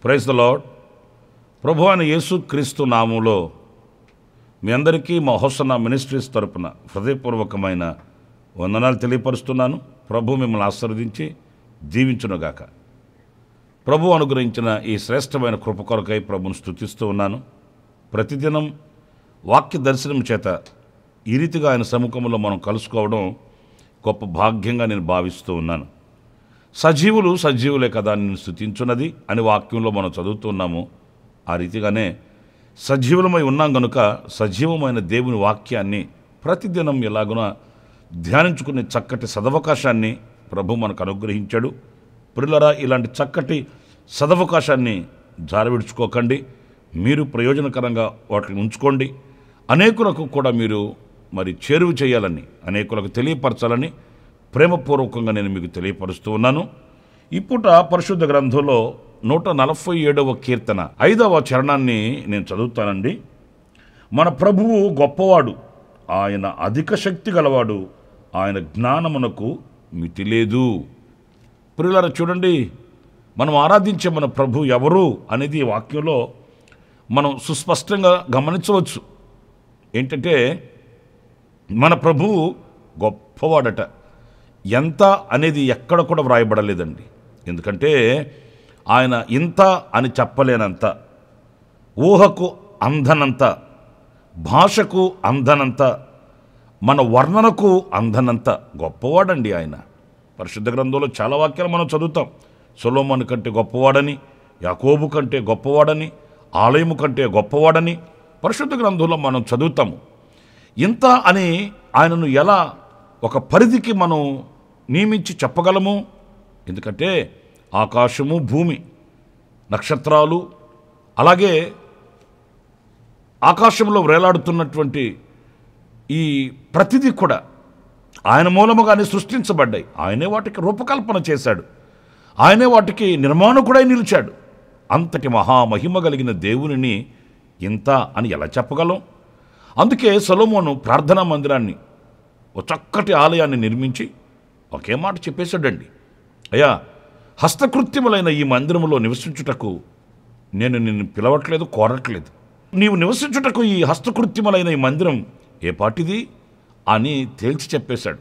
Praise the lord. ప్రభు అయిన యేసు క్రీస్తు నామములో మీ అందరికీ మా హోసన్న మినిస్ట్రీస్ తరపున హృదయపూర్వకమైన వందనాలు తెలియపరుస్తున్నాను. ప్రభు మిమ్మల్ని ఆశీర్వదించి దీవించునుగాక. ప్రభు అనుగ్రహించిన ఈ శ్రేష్టమైన కృప కొరకై ప్రభుని స్తుతిస్తూ ఉన్నాను. ప్రతిదినం వాక్య దర్శనం చేత ఈ రీతిగా ఆయన సముఖంలో మనం కలుసుకోవడం గొప్ప భాగ్యంగా నేను భావిస్తూ ఉన్నాను. సజీవులు సజీవులే కదా నేను స్తుతించున్నది అని వాక్యంలో మనం చదువుతున్నాము. ఆ రీతిగానే సజీవులమై ఉన్నాం కనుక సజీవమైన దేవుని వాక్యాన్ని ప్రతిదినం ఎలాగున ధ్యానించుకునే చక్కటి సదవకాశాన్ని ప్రభు మనకు అనుగ్రహించాడు. ప్రియులారా, ఇలాంటి చక్కటి సదవకాశాన్ని జారవిడుచుకోకండి. మీరు ప్రయోజనకరంగా వాటిని ఉంచుకోండి. అనేకులకు కూడా మీరు చేరువ చేయాలని, అనేకులకు తెలియపరచాలని ప్రేమపూర్వకంగా నేను మీకు తెలియపరుస్తూ ఉన్నాను. ఇప్పుట పరిశుద్ధ గ్రంథంలో 147వ కీర్తన 5వ చరణాన్ని నేను చదువుతానండి. మన ప్రభువు గొప్పవాడు, ఆయన అధిక శక్తి గలవాడు, ఆయన జ్ఞానమునకు మితి లేదు. ప్రియులారా, చూడండి, మనం ఆరాధించే మన ప్రభు ఎవరు అనేది ఈ వాక్యంలో మనం సుస్పష్టంగా గమనించవచ్చు. ఏంటంటే మన ప్రభువు గొప్పవాడట. ఎంత అనేది ఎక్కడ కూడా వ్రాయబడలేదండి. ఎందుకంటే ఆయన ఇంత అని చెప్పలేనంత, ఊహకు అందనంత, భాషకు అందనంత, మన వర్ణనకు అందనంత గొప్పవాడండి ఆయన. పరిశుద్ధ గ్రంథంలో చాలా వాక్యాలు మనం చదువుతాం. సొలొమోను కంటే గొప్పవాడని, యాకోబు కంటే గొప్పవాడని, ఆలయము కంటే గొప్పవాడని పరిశుద్ధ గ్రంథంలో మనం చదువుతాము. ఇంత అని ఆయనను ఎలా ఒక పరిధికి మనం నియమించి చెప్పగలము? ఎందుకంటే ఆకాశము, భూమి, నక్షత్రాలు, అలాగే ఆకాశంలో వేలాడుతున్నటువంటి ఈ ప్రతిదీ కూడా ఆయన మూలముగానే సృష్టించబడ్డాయి. ఆయనే వాటికి రూపకల్పన చేశాడు. ఆయనే వాటికి నిర్మాణకుడై నిలిచాడు. అంతటి మహామహిమ కలిగిన దేవునిని ఇంత అని ఎలా చెప్పగలం? అందుకే సొలొమోను ప్రార్థనా మందిరాన్ని, ఓ చక్కటి ఆలయాన్ని నిర్మించి ఒకే మాట చెప్పేశాడండి. అయ్యా, హస్తకృత్యములైన ఈ మందిరములో నివసించుటకు నేను నిన్ను పిలవట్లేదు, కోరట్లేదు. నీవు నివసించుటకు ఈ హస్తకృత్యములైన ఈ మందిరం ఏ పాటిది అని తేల్చి చెప్పేశాడు.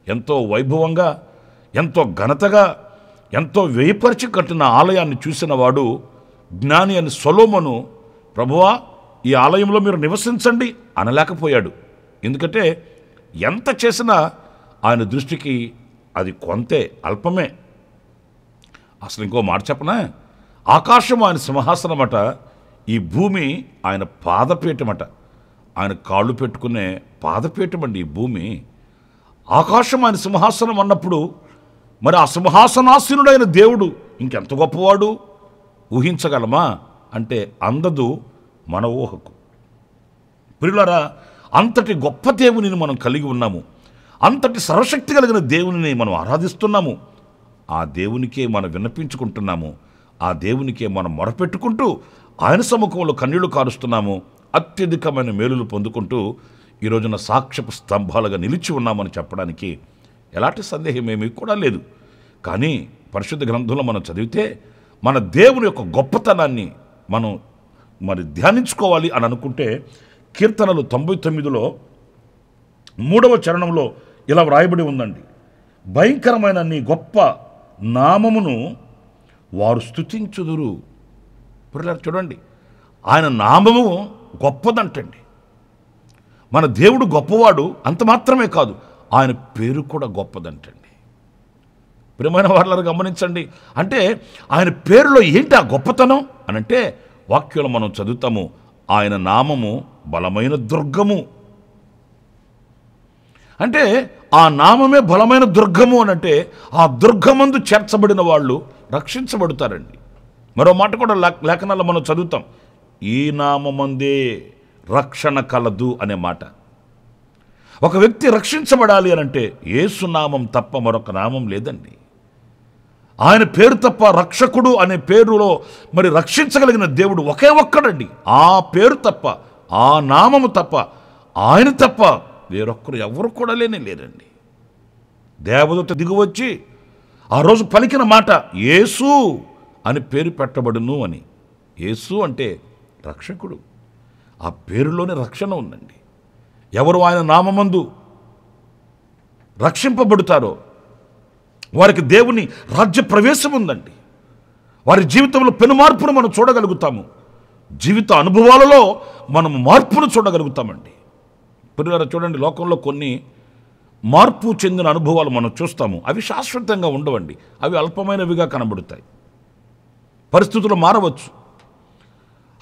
ఎంతో వైభవంగా, ఎంతో ఘనతగా, ఎంతో వేయపరిచి కట్టిన ఆలయాన్ని చూసిన వాడు జ్ఞాని అని సొలొమోను, ప్రభువా ఈ ఆలయంలో మీరు నివసించండి అనలేకపోయాడు. ఎందుకంటే ఎంత చేసినా ఆయన దృష్టికి అది కొంతే, అల్పమే. అసలు ఇంకో మాట చెప్పనా? ఆకాశం ఆయన సింహాసనమట, ఈ భూమి ఆయన పాదపీఠమట. ఆయన కాళ్ళు పెట్టుకునే పాదపీఠం అండి ఈ భూమి. ఆకాశం ఆయన సింహాసనం అన్నప్పుడు మరి ఆ సింహాసనాసీనుడైన దేవుడు ఇంకెంత గొప్పవాడు ఊహించగలమా అంటే అందదు మన ఊహకు. ప్రియులారా, అంతటి గొప్ప దేవునిని మనం కలిగి ఉన్నాము. అంతటి సర్వశక్తి కలిగిన దేవునిని మనం ఆరాధిస్తున్నాము. ఆ దేవునికే మనం విన్నపించుకుంటున్నాము. ఆ దేవునికే మనం మొరపెట్టుకుంటూ ఆయన సముఖంలో కన్నీళ్లు కారుస్తున్నాము. అత్యధికమైన మేలులు పొందుకుంటూ ఈ రోజున సాక్ష్యపు స్తంభాలుగా నిలిచి ఉన్నామని చెప్పడానికి ఎలాంటి సందేహమేమీ కూడా లేదు. కానీ పరిశుద్ధ గ్రంథంలో మనం చదివితే మన దేవుని యొక్క గొప్పతనాన్ని మనం ధ్యానించుకోవాలి అని అనుకుంటే కీర్తనలు 99లో 3వ చరణంలో ఇలా వ్రాయబడి ఉందండి. భయంకరమైన నీ గొప్ప నామమును వారు స్తుతించుదురు. చూడండి, ఆయన నామము గొప్పదంటండి. మన దేవుడు గొప్పవాడు, అంత మాత్రమే కాదు, ఆయన పేరు కూడా గొప్పదంటండి. ప్రియమైన వాళ్ళని గమనించండి. అంటే ఆయన పేరులో ఏంటి ఆ గొప్పతనం అనంటే వాక్యంలో మనం చదువుతాము, ఆయన నామము బలమైన దుర్గము. అంటే ఆ నామమే బలమైన దుర్గము అనంటే ఆ దుర్గమందు చేర్చబడిన వాళ్ళు రక్షించబడతారండి. మరో మాట కూడా లేఖనాల్లో మనం చదువుతాం, ఈ నామమందే రక్షణ కలదు అనే మాట. ఒక వ్యక్తి రక్షించబడాలి అనంటే యేసు నామం తప్ప మరొక నామం లేదండి. ఆయన పేరు తప్ప, రక్షకుడు అనే పేరులో మరి రక్షించగలిగిన దేవుడు ఒకే ఒక్కడండి. ఆ పేరు తప్ప, ఆ నామము తప్ప, ఆయన తప్ప వేరొక్కరు ఎవరు కూడా లేరండి. దేవదూత దిగువచ్చి ఆ రోజు పలికిన మాట యేసు అని పేరు పెట్టబడును అని. యేసు అంటే రక్షకుడు, ఆ పేరులోనే రక్షణ ఉందండి. ఎవరు ఆయన నామమందు రక్షింపబడతారో వారికి దేవుని రాజ్య ప్రవేశం ఉందండి. వారి జీవితంలో పెను మార్పును మనం చూడగలుగుతాము. జీవిత అనుభవాలలో మనం మార్పును చూడగలుగుతామండి. పిల్లలు చూడండి, లోకంలో కొన్ని మార్పు చెందిన అనుభవాలు మనం చూస్తాము. అవి శాశ్వతంగా ఉండవండి, అవి అల్పమైనవిగా కనబడతాయి. పరిస్థితులు మారవచ్చు,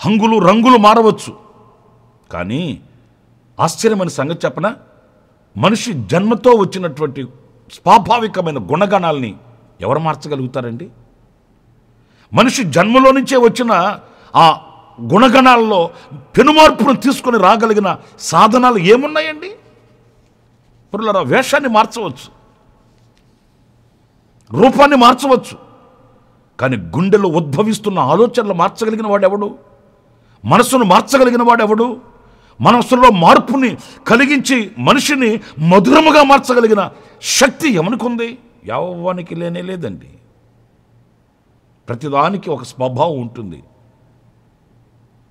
హంగులు రంగులు మారవచ్చు. కానీ ఆశ్చర్యమైన సంగతి చెప్పనా, మనిషి జన్మతో వచ్చినటువంటి స్వాభావికమైన గుణగణాలని ఎవరు మార్చగలుగుతారండి? మనిషి జన్మలో నుంచే వచ్చిన ఆ గుణగణాల్లో పెనుమార్పును తీసుకొని రాగలిగిన సాధనాలు ఏమున్నాయండి? పురులరా, వేషాన్ని మార్చవచ్చు, రూపాన్ని మార్చవచ్చు, కానీ గుండెలో ఉద్భవిస్తున్న ఆలోచనలు మార్చగలిగిన వాడెవడు? మనసును మార్చగలిగిన వాడెవడు? మనసులో మార్పుని కలిగించి మనిషిని మధురముగా మార్చగలిగిన శక్తి ఎవనికి? ఎవరికి లేదండి. ప్రతిదానికి ఒక స్వభావం ఉంటుంది,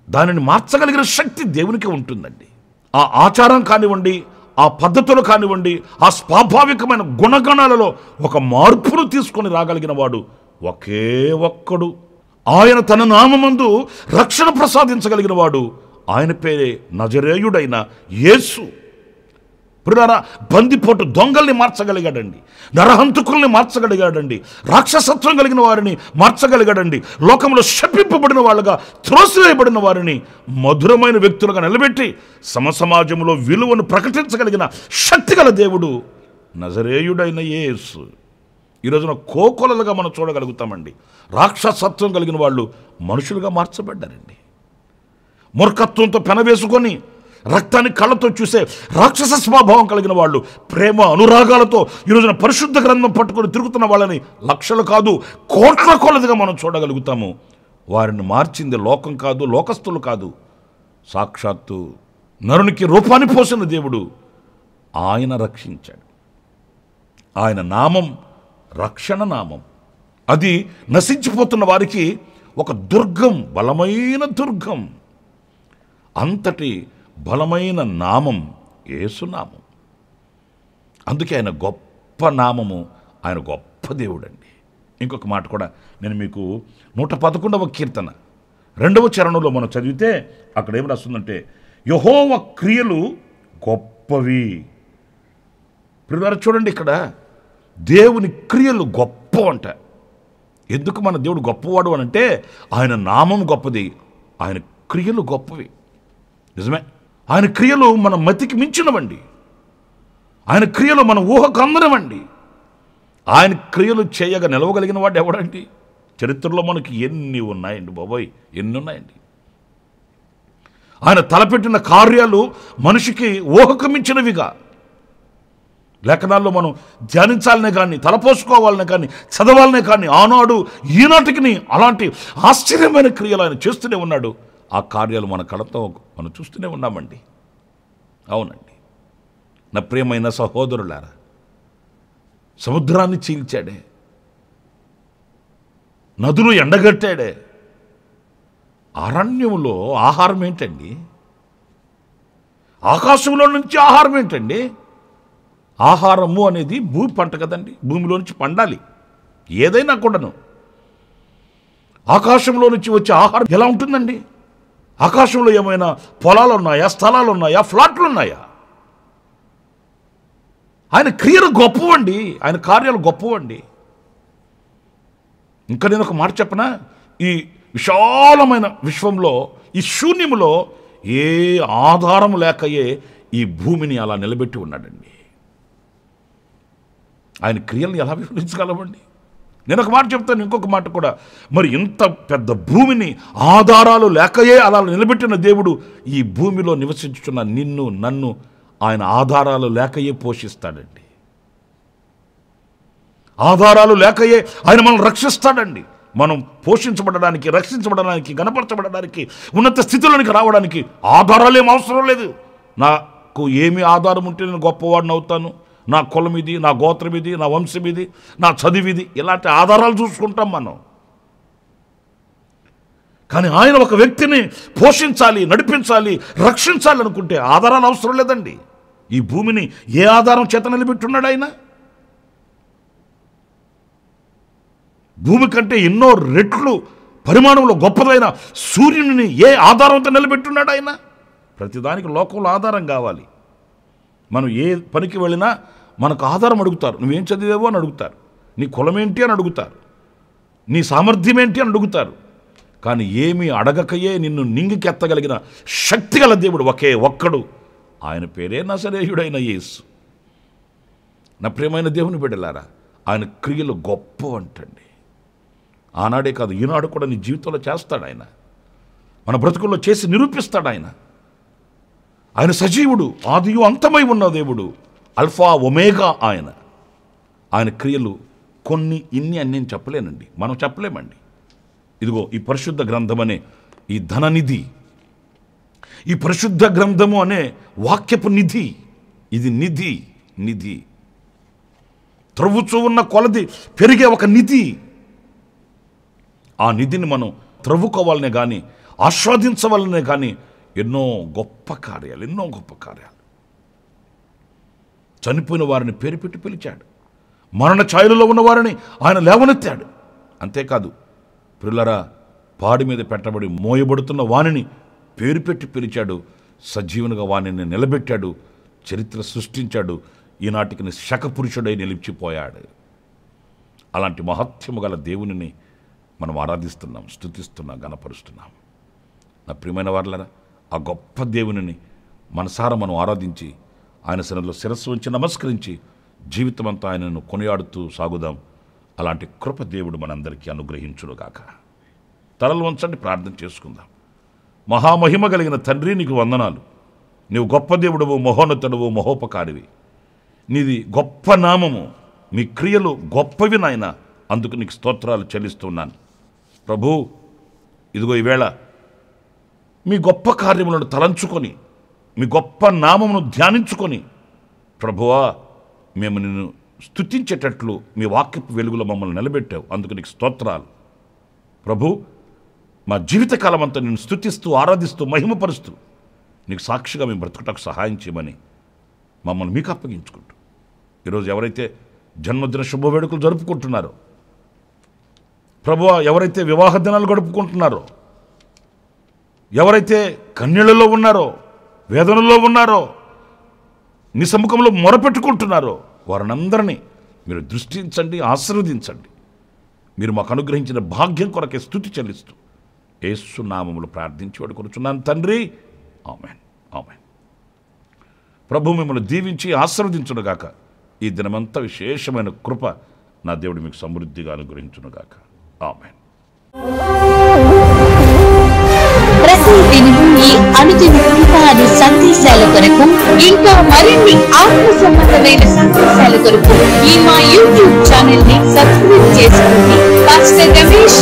దానిని మార్చగలిగిన శక్తి దేవునికి ఉంటుందండి. ఆ ఆచారం కానివ్వండి, ఆ పద్ధతులు కానివ్వండి, ఆ స్వాభావికమైన గుణగణాలలో ఒక మార్పును తీసుకొని రాగలిగిన వాడు ఒకే ఒక్కడు. ఆయన తన నామమందు రక్షణ ప్రసాదించగలిగిన వాడు, ఆయన పేరే నజరేయుడైన యేసు. ప్రియులారా, బందిపోటు దొంగల్ని మార్చగలిగాడండి, నరహంతకుల్ని మార్చగలిగాడండి, రాక్షసత్వం కలిగిన వారిని మార్చగలిగాడండి, లోకంలో శపింపబడిన వాళ్ళుగా త్రోసివేయబడిన వారిని మధురమైన వ్యక్తులుగా నిలబెట్టి సమసమాజంలో విలువను ప్రకటించగలిగిన శక్తిగల దేవుడు నజరేయుడైన యేసు. ఈ రోజున కోకొలలుగా మనం చూడగలుగుతామండి. రాక్షసత్వం కలిగిన వాళ్ళు మనుషులుగా మార్చబడ్డారండి. మూర్ఖత్వంతో పెనవేసుకొని రక్తాన్ని కళ్ళతో చూసే రాక్షస స్వభావం కలిగిన వాళ్ళు ప్రేమ అనురాగాలతో ఈరోజున పరిశుద్ధ గ్రంథం పట్టుకొని తిరుగుతున్న వాళ్ళని లక్షలు కాదు, కోట్ల కొలదిగా మనం చూడగలుగుతాము. వారిని మార్చింది లోకం కాదు, లోకస్తులు కాదు, సాక్షాత్తు నరునికి రూపాన్ని పోసిన దేవుడు. ఆయన రక్షించాడు. ఆయన నామం రక్షణ నామం. అది నశించిపోతున్న వారికి ఒక దుర్గం, బలమైన దుర్గం. అంతటి బలమైన నామం యేసునామం. అందుకే ఆయన గొప్ప నామము, ఆయన గొప్ప దేవుడండి. ఇంకొక మాట కూడా నేను మీకు 111వ కీర్తన 2వ చరణంలో మనం చదివితే అక్కడ ఏం రాస్తుందంటే, యెహోవా క్రియలు గొప్పవి. ప్రియులారా చూడండి, ఇక్కడ దేవుని క్రియలు గొప్పవంట. ఎందుకు మన దేవుడు గొప్పవాడు అనంటే ఆయన నామం గొప్పది, ఆయన క్రియలు గొప్పవి. నిజమే, ఆయన క్రియలు మన మతికి మించినవండి, ఆయన క్రియలు మన ఊహకు అందనవండి. ఆయన క్రియలు చేయగా నిలవగలిగిన వాడు ఎవడండి? చరిత్రలో మనకి ఎన్ని ఉన్నాయండి బాబోయ్, ఎన్ని ఉన్నాయండి. ఆయన తలపెట్టిన కార్యాలు మనిషికి ఊహకు మించినవిగా లేఖనాల్లో మనం ధ్యానించాలనే కానీ, తలపోసుకోవాలనే కానీ, చదవాలనే కానీ ఆనాడు ఈనాటికి అలాంటి ఆశ్చర్యమైన క్రియలు ఆయన చేస్తూనే ఉన్నాడు. ఆ కార్యాలు మన కళతో మనం చూస్తూనే ఉన్నామండి. అవునండి నా ప్రియమైన సహోదరులారా, సముద్రాన్ని చీల్చాడే, నదులు ఎండగట్టాడే. అరణ్యంలో ఆహారం ఏంటండి? ఆకాశంలో నుంచి ఆహారం ఏంటండి? ఆహారము అనేది భూమి పంట కదండి, భూమిలో నుంచి పండాలి ఏదైనా కూడాను. ఆకాశంలో నుంచి వచ్చే ఆహారం ఎలా ఉంటుందండి? ఆకాశంలో ఏమైనా పొలాలు ఉన్నాయా, స్థలాలు ఉన్నాయా, ఫ్లాట్లు ఉన్నాయా? ఆయన క్రియలు గొప్పవండి, ఆయన కార్యాలు గొప్పవండి. ఇంకా నేను ఒక మాట చెప్పనా, ఈ విశాలమైన విశ్వంలో, ఈ శూన్యములో ఏ ఆధారం లేకయే ఈ భూమిని అలా నిలబెట్టి ఉన్నాడండి. ఆయన క్రియలను ఎలా వివరించగలమండి? నేను ఒక మాట చెప్తాను, ఇంకొక మాట కూడా. మరి ఇంత పెద్ద భూమిని ఆధారాలు లేకయే అలా నిలబెట్టిన దేవుడు ఈ భూమిలో నివసించుచున్న నిన్ను నన్ను ఆయన ఆధారాలు లేకయే పోషిస్తాడండి. ఆధారాలు లేకయే ఆయన మనల్ని రక్షిస్తాడండి. మనం పోషించబడడానికి, రక్షించబడడానికి, గణపరచబడడానికి, ఉన్నత స్థితిలోనికి రావడానికి ఆధారాలు ఏం అవసరం లేదు. నాకు ఏమి ఆధారం ఉంటే నేను గొప్పవాడిని అవుతాను, నా కులం ఇది, నా గోత్రం ఇది, నా వంశం ఇది, నా చదువు ఇది, ఇలాంటి ఆధారాలు చూసుకుంటాం మనం. కానీ ఆయన ఒక వ్యక్తిని పోషించాలి, నడిపించాలి, రక్షించాలి అనుకుంటే ఆధారాలు అవసరం లేదండి. ఈ భూమిని ఏ ఆధారం చేత నిలబెట్టున్నాడు ఆయన? భూమి కంటే ఎన్నో రెట్లు పరిమాణంలో గొప్పదైన సూర్యుని ఏ ఆధారంతో నిలబెట్టున్నాడు ఆయన? ప్రతిదానికి లోకంలో ఆధారం కావాలి. మనం ఏ పనికి వెళ్ళినా మనకు ఆధారం అడుగుతారు. నువ్వేం చదివేవో అని అడుగుతారు, నీ కులం ఏంటి అని అడుగుతారు, నీ సామర్థ్యం ఏంటి అని అడుగుతారు. కానీ ఏమీ అడగకయే నిన్ను నింగికెత్తగలిగిన శక్తిగల దేవుడు ఒకే ఒక్కడు. ఆయన పేరే నజరేయుడైన యేసు. నా ప్రియమైన దేవుని బిడ్డలారా, ఆయన క్రియలు గొప్పవంటండి. ఆనాడే కాదు, ఈనాడు కూడా నీ జీవితంలో చేస్తాడు ఆయన. మన బ్రతుకుల్లో చేసి నిరూపిస్తాడు ఆయన. ఆయన సజీవుడు, ఆదియు అంతమై ఉన్న దేవుడు, అల్ఫా ఒమేగా ఆయన. ఆయన క్రియలు కొన్ని ఇన్ని అని నేను చెప్పలేనండి, మనం చెప్పలేమండి. ఇదిగో ఈ పరిశుద్ధ గ్రంథం అనే ఈ ధననిధి, ఈ పరిశుద్ధ గ్రంథము అనే వాక్యపు నిధి, ఇది నిధి. నిధి త్రవ్వుచూ ఉన్న కొలది పెరిగే ఒక నిధి. ఆ నిధిని మనం త్రవ్వుకోవాలనే కానీ, ఆస్వాదించవాలనే కానీ ఎన్నో గొప్ప కార్యాలు. చనిపోయిన వారిని పేరు పెట్టి పిలిచాడు. మరణ ఛాయలలో ఉన్న వారిని ఆయన లేవనెత్తాడు. అంతేకాదు ప్రియులారా, పాడి మీద పెట్టబడి మోయబడుతున్న వానిని పేరు పెట్టి పిలిచాడు. సజీవునిగా వానిని నిలబెట్టాడు, చరిత్ర సృష్టించాడు. ఈనాటికి శకపురుషుడై నిలిచిపోయాడు. అలాంటి మహత్యము గల దేవునిని మనం ఆరాధిస్తున్నాం, స్తుతిస్తున్నాం, గణపరుస్తున్నాం. నా ప్రియమైన వారలారా, ఆ గొప్ప దేవునిని మనసారా మనం ఆరాధించి ఆయన సన్నిధిలో శిరస్సు ఉంచి నమస్కరించి జీవితం అంతా ఆయనను కొనియాడుతూ సాగుదాం. అలాంటి కృప దేవుడు మనందరికీ అనుగ్రహించునుగాక. తలలు వంచండి, ప్రార్థన చేసుకుందాం. మహామహిమ కలిగిన తండ్రి, నీకు వందనాలు. నీవు గొప్ప దేవుడువు, మహోన్నతుడువు, మహోపకారివి. నీది గొప్ప నామము, మీ క్రియలు గొప్పవి నాయన. అందుకు నీకు స్తోత్రాలు చెల్లిస్తున్నాను ప్రభు. ఇదిగో ఈవేళ మీ గొప్ప కార్యములను తలంచుకొని, మీ గొప్ప నామమును ధ్యానించుకొని ప్రభువా, మేము నిన్ను స్తుతించేటట్లు మీ వాక్యపు వెలుగులో మమ్మల్ని నిలబెట్టావు. అందుకు నీకు స్తోత్రాలు ప్రభు. మా జీవితకాలం అంతా నిన్ను స్తుతిస్తూ, ఆరాధిస్తూ, మహిమపరుస్తూ నీకు సాక్షిగా మేము బ్రతుకుటకు సహాయం చేయమని మమ్మల్ని మీకు అప్పగించుకుంటూ, ఈరోజు ఎవరైతే జన్మదిన శుభవేడుకలు జరుపుకుంటున్నారో ప్రభువా, ఎవరైతే వివాహ దినాలు గడుపుకుంటున్నారో, ఎవరైతే కన్నీళ్లలో ఉన్నారో, వేదనలో ఉన్నారో, నీ సముఖంలో మొరపెట్టుకుంటున్నారో వారినందరినీ మీరు దృష్టించండి, ఆశీర్వదించండి. మీరు మాకు అనుగ్రహించిన భాగ్యం కొరకే స్తుతి చెల్లిస్తూ యేసు నామములో ప్రార్థించి వేడుకొనుచున్నాను తండ్రి. ఆమేన్, ఆమేన్. ప్రభు మిమ్మల్ని దీవించి ఆశీర్వదించునుగాక. ఈ దినమంతా విశేషమైన కృప నా దేవుడు మీకు సమృద్ధిగా అనుగ్రహించునుగాక. ఆమేన్. ప్రతిదినము ఈ అనుదిన కృపాను సందేశాల కొరకు, ఇంకా మరిన్ని ఆత్మ సంబంధమైన సందేశాల కొరకు ఈ మా యూట్యూబ్ ఛానల్ ని సబ్స్క్రైబ్ చేసుకోండి. పాస్టర్ రమేష్